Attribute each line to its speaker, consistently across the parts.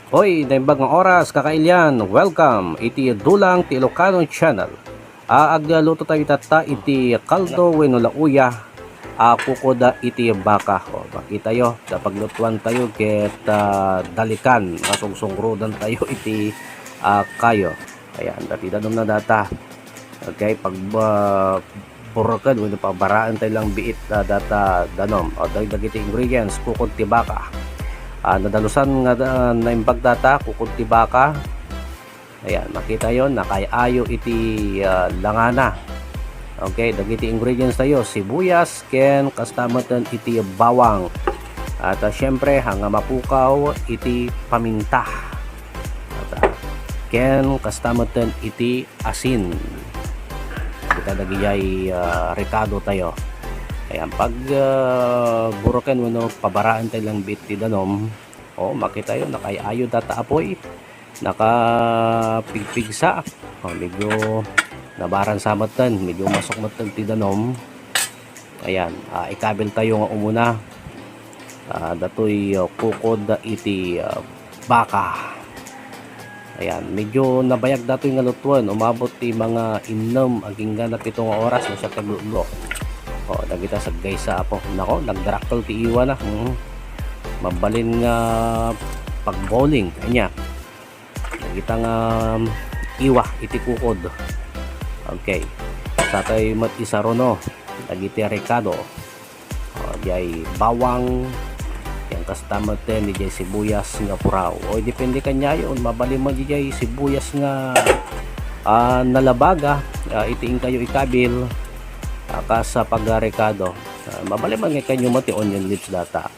Speaker 1: Hoy, naimbag nga oras, kakailyan, welcome, iti Dulang ti Ilocano Channel. Agluto tayo tata iti kaldo wenno lauya, kukoda iti baka. O, makita yo, sa paglutuan tayo, ket dalikan, masungsungrudan tayo iti kayo. Ayan, dati danom na data. Okay, pag purakan, wenno pabaraan tayo lang biit data danom. O, dagiti ingredients, kukod ti baka. Nadalusan nga na imbag data kukunti baka. Ayan, makita yon nakayayo iti langana. Okay, dagiti ingredients tayo, sibuyas ken kastamatan iti bawang. At syempre hanga mapukaw iti paminta. At ken kastamatan iti asin. Kita dagijay rekado tayo. Ayan, pag buroken wano pabaraan tayo lang bit ti danom, makita yun, nakayayo data apoy, nakapigpigsa, medyo nabaran samatan, medyo masok matan ti danom. Ayan, ikabil tayo nga umuna, datoy kukod iti baka. Ayan, medyo nabayag datoy nga lutuan, umabot ti mga inom aging ganap itong oras na siya taglulo. Nagita sa gaysa po. Nako, nagdrakkel ti iwa na. Mabalin nga pag-bowling kanya. Nagita nga iwa iti kukod. Okay. Sa tayo mat isa rono. Nagiti rekado. Jay bawang. Yang kastamot ni jay sibuyas nga puraw. Depende kanya yun. Mabalin mo jay sibuyas nga nalabaga. Itiin kayo ikabil. Sa pagrekado, mabaliman nga kanyo mati onion leaves data.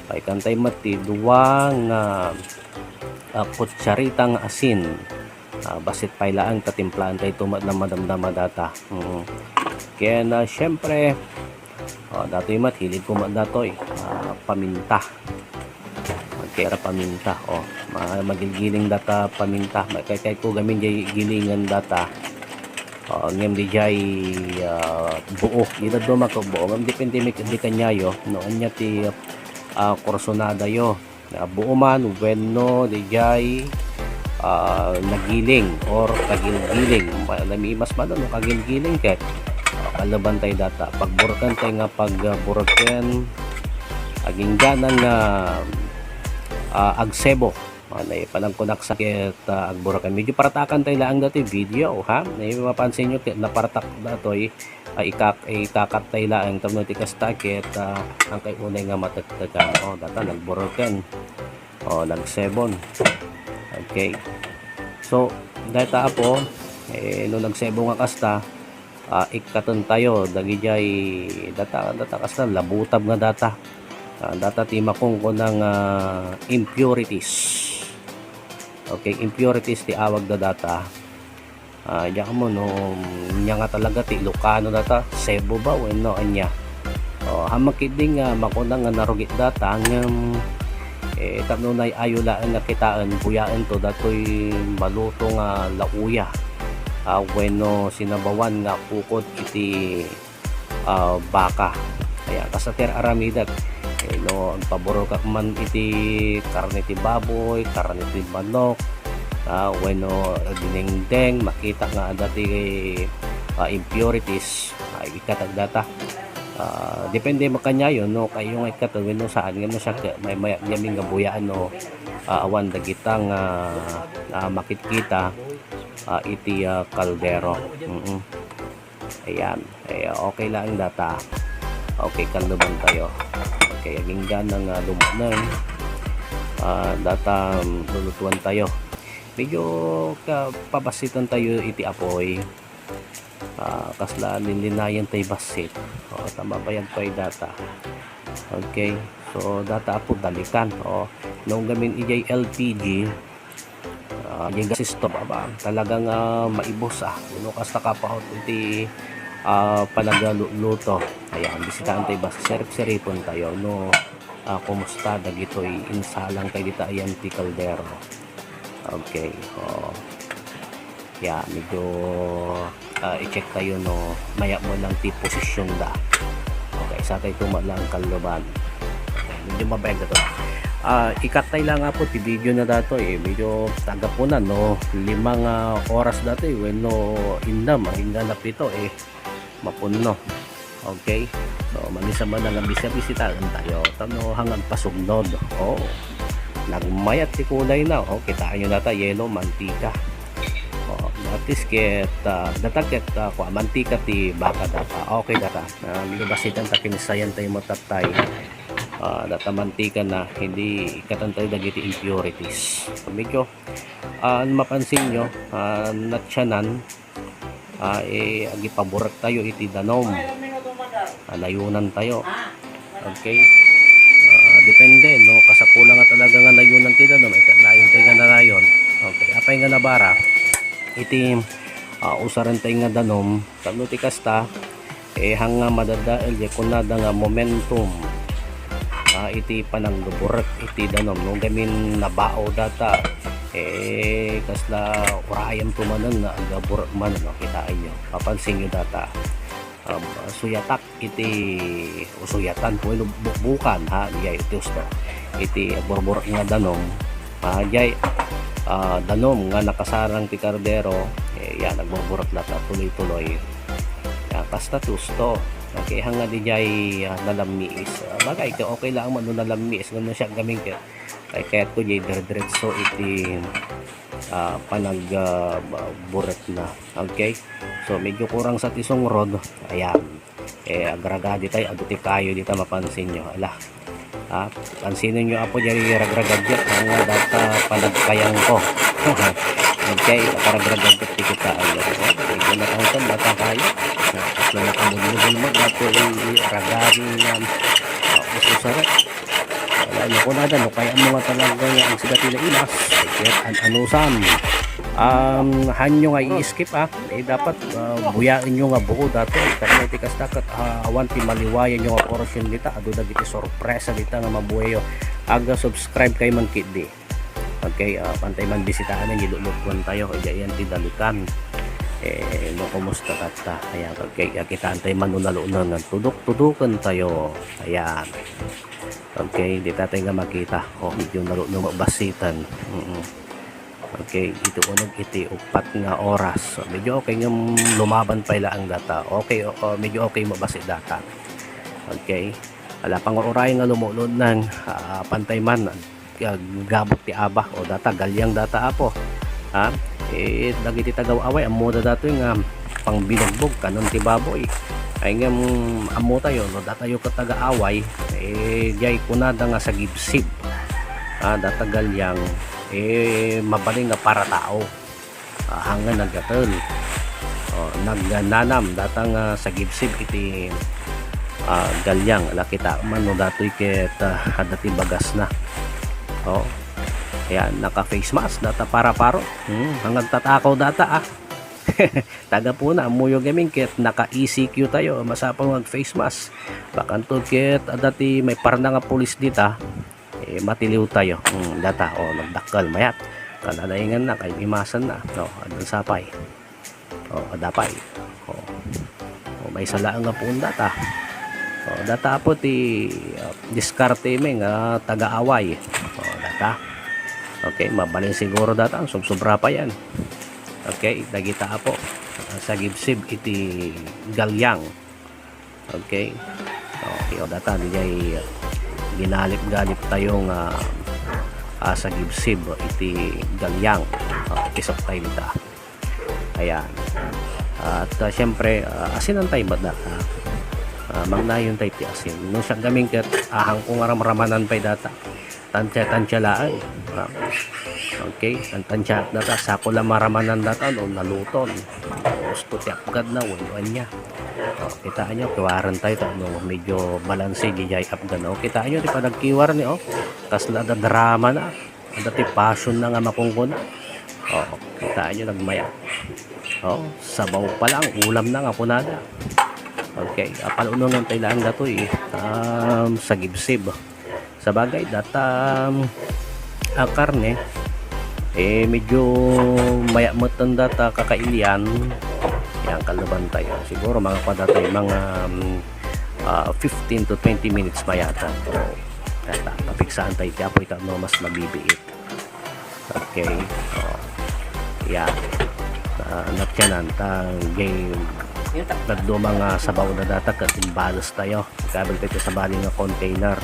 Speaker 1: Kay kantay mati duwang kutsaritang asin. Basit pailaan katimplahan tayo tumat na madamdama data. Kaya na syempre, datoy mat hilig ko mat datoy paminta. Kaya paminta, magilgiling data paminta. Kay ko gamin jay gilingan data. Ngem di jay buo ida do makabuo ngem depende di kanyayo no anya ti kursonada yo buo man wenno di jay nagiling or kagilgiling namimas man no kagilgiling ket kalaban tay data pagburkan tay nga pagburken aging ganan nga agsebo na panangkunak sa ket agburakan medyo paratakan tayo lang dati video ha mapapansin nyo naparatak datoy ikakat tayo lang tamno ti kastakit ang kay unay nga matagtagan data nagburakan nagsebon. Okay, so data po no nagsebo nga kasta ikaton tayo dagijay data kasta labutab nga data timakong ko ng impurities. Okay, impurities ti awag da data. Diyan mo no, nya nga talaga ti Ilocano data, sebo ba wenno anya. Hamakiding makunang nga narugit data ng tapno nay ayulaan nga kitaan buyaan to datoy maluto nga lauya. Wenno sinabawan nga kukod iti baka. Kaya kasatir aramidag no paboro ka man iti karne ti baboy, karne ti manok, wenno dinengdeng makita nga dati impurities ikatag data. Depende makanya yun no kayo nga ikatag wenno saan nga siya may yaming nga buyaan no awan dagitang makikita iti kaldero. Ayan, okay lang data. Okay, kalubang tayo. Okay, aging ganang lumanang data lulutuan tayo. Medyo pabasitan tayo iti apoy. Kasla linlinayan tayo basit. Tama ba yan tayo data? Okay, so data po dalikan. Nung gamin ijay LPG, yung gas stove talagang maibos Uno kasta kapahot iti panagluto. Ayan, bisitahan tayo basta serip-seripon tayo no kumusta dagitoy insalang kay dita ayan ti kaldero. Okay, medyo i-check tayo no maya mo lang ti posisyon da. Okay, sa tayo tumalang kaluban. Medyo mabayag na to. ikatay lang nga po ti video na dato medyo taga po na no 5 oras dato when no indam ang hinganap dito mapuno. Okay, so manisa man nga bisitahan tayo tano hanggang pasugnod. Nagmayat ti kulay na. Kitaan nyo nata yellow mantika. At ket dataket ko mantika ti baka data. Okay data medyo basitan ta kinisayan tayo matatay data mantika na hindi ikatantay dagiti impurities. Medyo mapansin nyo natsyanan agi paborak tayo iti danom layunan tayo. Okay, depende no kasapulan nga talaga nga layunan ti danom nayon tayo nga narayon. Okay, apay nga nabara iti usaran tayo nga danom tano ti kasta hanga madadael kunada nga momentum iti panangluburak iti danom no gamin nabao data kasla urayam tumanan na agaburak man no kitain nyo papansin nyo data suyatak iti usuyatan po bukan jay iti usto iti burburak nga danom jay danom nga nakasarang ti kardero yan nagburburak lata tuloy-tuloy kasta tusto. Okay, hanga di jay nalamiis. Bagay ka okay lang man no nalamiis ngano siya gaming kaya ko jay diretso iti panag buret na. Okay, so medyo kurang sa tisong rod. Ayan, agragadi tayo aduti kayo dito mapansin nyo. Ala, pansinin nyo apo jay ragragadi ang data panagkayang ko. Okay, ragragadi kita ayo. Okay, natangkan bata kayo na nakamulmul mo dato ragadi ususara wala nyo ko nada no kaya mga talaga ang sigati na ilas anusan hanyo nga i-skip dapat buyain nyo nga buo dato karena iti kastakat awan ti maliwayan nyo nga portion dita ado dagiti sorpresa dita nga mabuhayo aga subscribe kay man kidi. Okay, pantay man bisitahan nyo ilulukwan tayo kaya yan ti dalukan no kumusta kata ayan okay kita antay manunalunan ng tudok-tudukan tayo ayan okay di tatay nga makita medyo nalunan mabasitan okay ito unog iti 4 nga oras so, medyo okay nga lumaban pa ila ang data okay medyo okay mabasi data okay ala pang oray nga lumulod ng pantay man gabot ti aba o data galyang data apo dagiti tagaw away amo dato nga pang binugbog kanon ti baboy ay nga amo tayo no datayo kataga away jay kunada nga sa gibsib data galyang mabaling nga para tao hanggang naggatel nagnanam data nga sa gibsib iti galyang ala kita man no datoy ket hadati bagas na ayan, naka face mask data para paro hanggang tatakaw data taga po na muyo gaming ket naka ECQ tayo masapang mag face mask bakantod ket dati may parna nga pulis dita matiliw tayo data nagdakkel mayat kanadaingan na kay imasan na adun sapay adapay may salaan nga po data data po ti diskarte nga taga-away data. Okay, mabalin siguro data ang sobra pa yan. Okay, dagita po sa gibsib iti galyang. Okay, data niyay ginalip-galip tayong sa gibsib iti galyang isok tayo dita. Ayan, at syempre asinan tayo ba data magnayon tayo ti asin nung siya gaming kat ahang kung aram-ramanan pa'y data tansya laan okay ang tansya data sako lang maramanan data no naluton gusto ti apgad na wala niya kitaan nyo kiwaran tayo no medyo balanse di jay apgad na kitaan nyo di pa nagkiwar ni kasla da drama na dati passion na nga makungkuna kitaan nyo nagmaya sabaw pa lang ulam na nga kunada. Okay, palunungan tayo lang dato sa gibsib. Sa bagay, data karne, medyo mayamatan data kakailian. Yan, kalaban tayo. Siguro mga padatay, mga 15 to 20 minutes mayata. Data, papix saan tayo tiyapo ito no mas mabibiit. Okay. Yan. Natyanan tang game nagdo mga sabaw na data kating balas tayo. Kabel tayo sa bali nga container.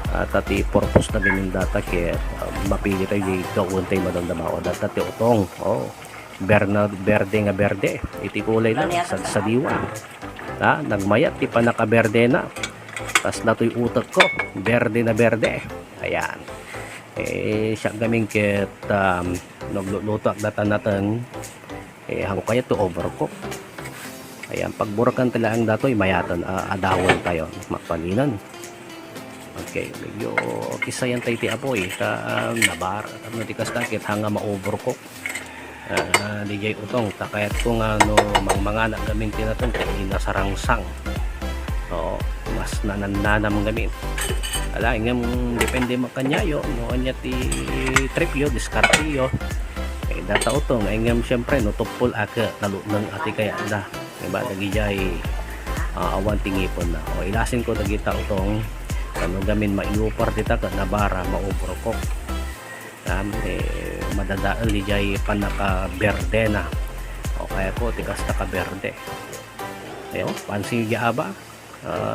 Speaker 1: At ati purpose na ganyan data kaya mapili tayo yung gawin tayo madamdama o data ti utong. Berde nga berde. Iti kulay lang sa diwa. Nagmayat ti pa nakaberde na. Tas natoy utak ko. Berde na berde. Ayan. Siya gaming kit nagluluto data natin. Hango kaya to overcook. Ayan. Pagburakan talaang datoy mayatan. Adawan tayo. Makpalinan. Okay, medyo kisayan tayo ti apoy nabar at natikas takit hanga ma-overcook DJ utong takayat kung mga nagamin tinatong kay nasarangsang mas nananam gamin ala ingam depende makanyayo no anya ti trip yo diskarte yo data utong ingam syempre no tupol aka nalunang ati kaya da diba nagijay awan tingipon na ilasin ko dagita utong ano gamin maiupar dita ka nabara ma-overcook madadaal di jay panaka berde na kaya ko tikas taka berde ayo pansin ya aba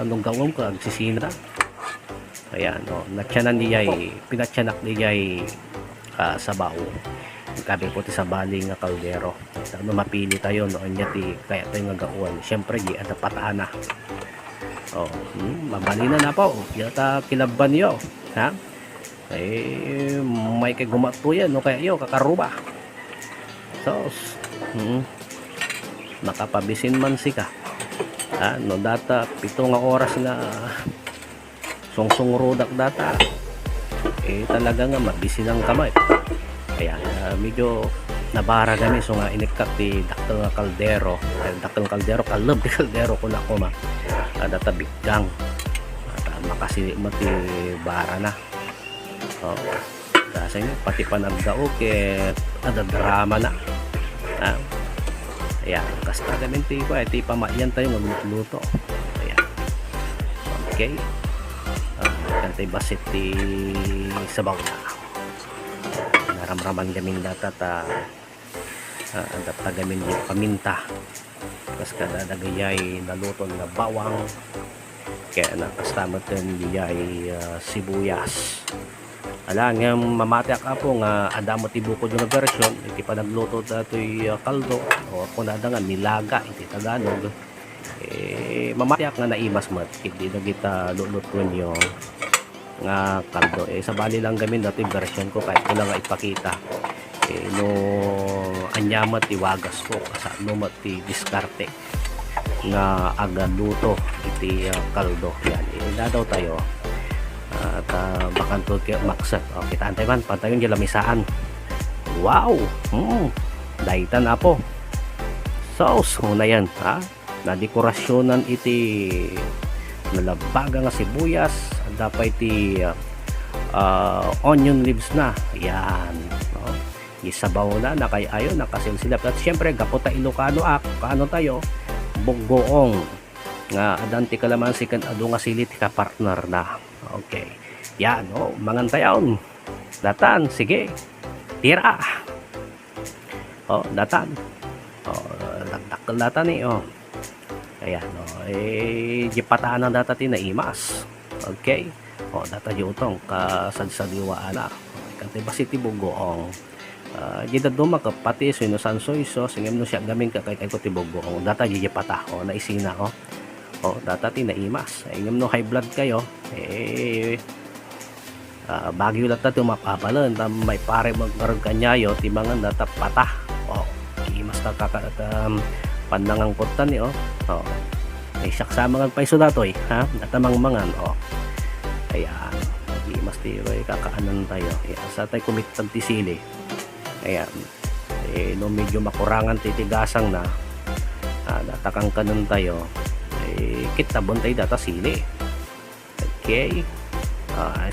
Speaker 1: nung gawom ka agsisina ayan natsyanan di jay pinatsyanak di jay sabaw kabi po ti sa bali nga kaldero mapili tayo noon niya ti kaya tayo nga gauan syempre di ada patana mabalinan na po yata kilaban yo may kay gumato yan kaya yo kakaruba so nakapabisin man sika no data 7 nga oras nga sungsung rodak data talaga nga mabisin ang kamay kaya medyo nabara kami so nga inikak ti daktal nga kaldero kalab ti kaldero kuna ko data biggang makasi mati bara na kasi pati pa nagdao ke ada drama na ayan kasta gamin ti ko ti pamayan tayo magluto ayan okay kantay basit ti sabaw na naramraman gamin data adapta gamin di paminta kas kada dagayay naluto nga bawang kaya nakastamot din diyay sibuyas ala nga mamatiak po nga adamo ti bukod nga version iti pa nagluto datoy kaldo o kung nada nga nilaga iti Tagalog mamatiak nga naimas mat hindi na kita lulutuin yung nga kaldo sa bali lang gamin datoy version ko kahit ko lang nga ipakita no anyamat iwagas ko kasano mati diskarte nga agaluto iti kaldo yan dadaw tayo at bakanto kaya maksat kita antay man pantayon dyan lamisaan wow daitan na po sauce na yan nadekorasyonan iti nalabaga nga sibuyas dapat iti onion leaves na yan isabaw na nakayayo nakasilsilap at syempre gaputa Ilocano kaano tayo buggoong nga adanti kalamansi kan adu nga silit ka partner na okay yan mangantayon datan sige tira datan nagdakkel datan ayan jipataan ang data tinaimas okay data jutong kasadsadiwaan na kante basiti buggoong jida duma ka pati so inusansoy so singem no siya gamin ka kay ko tibogo data jiji pata naisina data tinaimas ingem no high blood kayo bagyo lata tumapapalan may pare magkarag kanyayo timangan data pata imas ta pandangang kutan ni saksamangan paiso datoy data mangmangan ayan imas ti kakaanan tayo sa tay kumitag ti sili ayan no medyo makurangan titigasang na datakang kanon tayo kita bontay data sili okay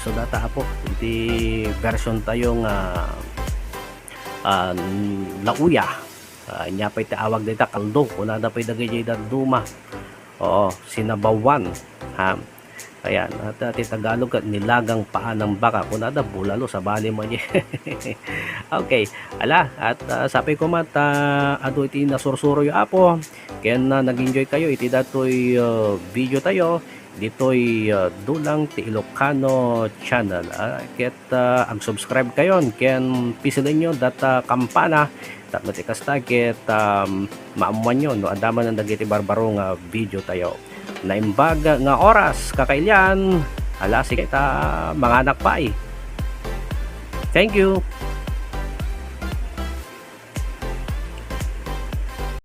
Speaker 1: so data po iti version tayo nga lauya nya pa'y taawag dita kaldo kuna da pa'y dagay duma sinabawan Ayan, at Tagalog at nilagang paa ng baka kung nada bulalo sa bali mo niya. Okay, ala at sabi ko ado iti nasursuro yung apo. Kaya na nag-enjoy kayo iti datoy video tayo ditoy dulang ti Ilocano channel. Ket ang subscribe kayon ken pisilin nyo data kampana tapno ti kasta ket maamuan nyo no andaman ng dagiti barbaro nga video tayo. Naimbag nga oras kakailyan ala sige ta mga anak pa. Thank you.